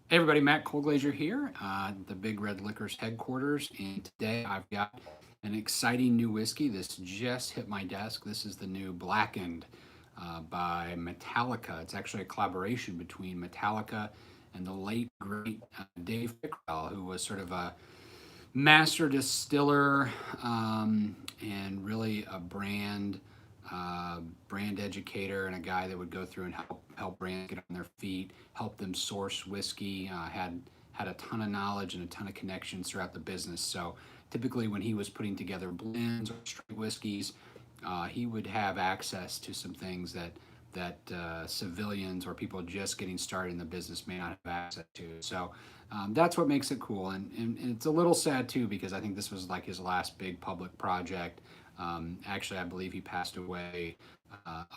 Hey everybody, Matt Colglazier here, the Big Red Liquors headquarters, and today I've got an exciting new whiskey. This just hit my desk. This is the new Blackened by Metallica. It's actually a collaboration between Metallica and the late great Dave Pickerell, who was sort of a master distiller and really a brand educator and a guy that would go through and help brands get on their feet, help them source whiskey. Had a ton of knowledge and a ton of connections throughout the business. So typically, when he was putting together blends or straight whiskeys, he would have access to some things that civilians or people just getting started in the business may not have access to. So that's what makes it cool. And it's a little sad too because I think this was like his last big public project. Actually, I believe he passed away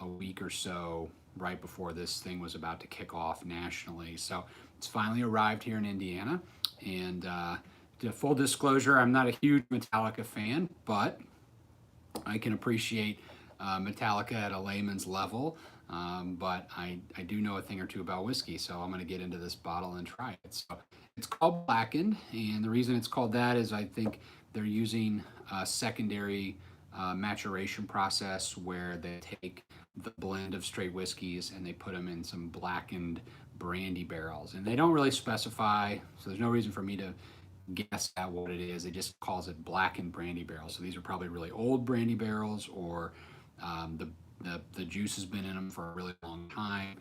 a week or so right before this thing was about to kick off nationally. So it's finally arrived here in Indiana. And to full disclosure, I'm not a huge Metallica fan, but I can appreciate Metallica at a layman's level, but I do know a thing or two about whiskey, so I'm going to get into this bottle and try it. So it's called Blackened, and the reason it's called that is I think they're using a secondary maturation process where they take the blend of straight whiskeys and they put them in some blackened brandy barrels. And they don't really specify, so there's no reason for me to guess at what it is. It just calls it blackened brandy barrels. So these are probably really old brandy barrels, or the juice has been in them for a really long time,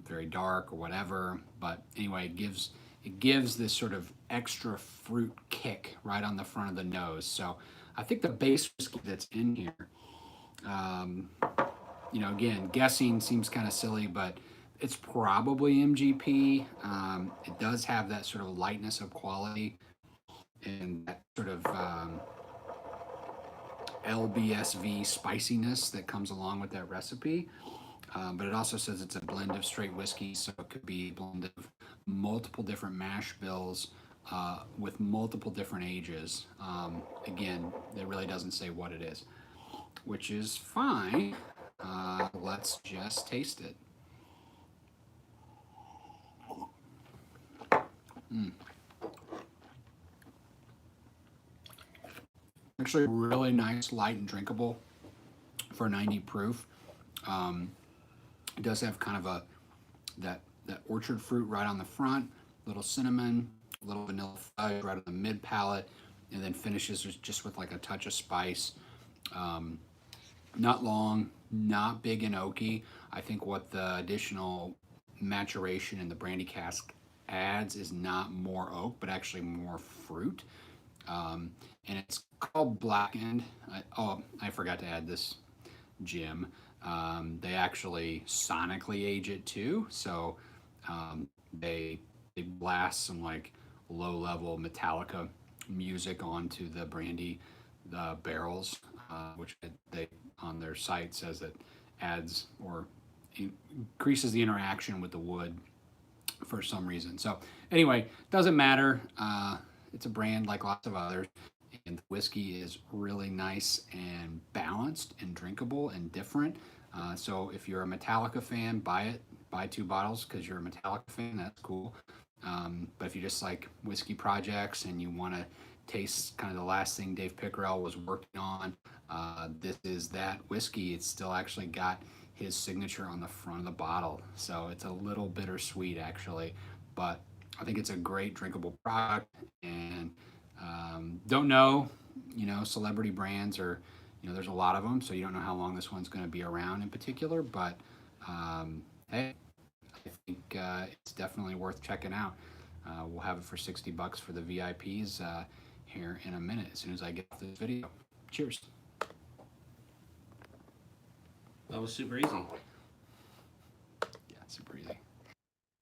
very dark or whatever. But anyway, it gives this sort of extra fruit kick right on the front of the nose. So I think the base whiskey that's in here, um, again, guessing seems kind of silly, but it's probably MGP. It does have that sort of lightness of quality and that sort of LBSV spiciness that comes along with that recipe. But it also says it's a blend of straight whiskey, so it could be a blend of multiple different mash bills with multiple different ages. Again, it really doesn't say what it is, which is fine. Let's just taste it. Mm. Actually, really nice, light, and drinkable for 90 proof. Um, it does have kind of that orchard fruit right on the front, little cinnamon, a little vanilla fudge right on the mid palate, and then finishes just with like a touch of spice. Um, Not long, not big and oaky. I think what the additional maturation in the brandy cask adds is not more oak, but actually more fruit. And it's called Blackened. I forgot to add this, Jim. They actually sonically age it too, so they they blast some like low level Metallica music onto the brandy the barrels, which they on their site says that adds or increases the interaction with the wood for some reason. So anyway, doesn't matter. It's a brand like lots of others, and the whiskey is really nice and balanced and drinkable and different. So if you're a Metallica fan, buy it. Buy two bottles because you're a Metallica fan. That's cool. But if you just like whiskey projects and you want to taste kind of the last thing Dave Pickerell was working on, this is that whiskey. It's still actually got his signature on the front of the bottle. So it's a little bittersweet actually, but I think it's a great drinkable product. And don't know, celebrity brands are, there's a lot of them, so you don't know how long this one's going to be around in particular. But hey, I think it's definitely worth checking out. We'll have it for $60 for the VIPs here in a minute as soon as I get off this video. Cheers. That was super easy. Yeah, super easy.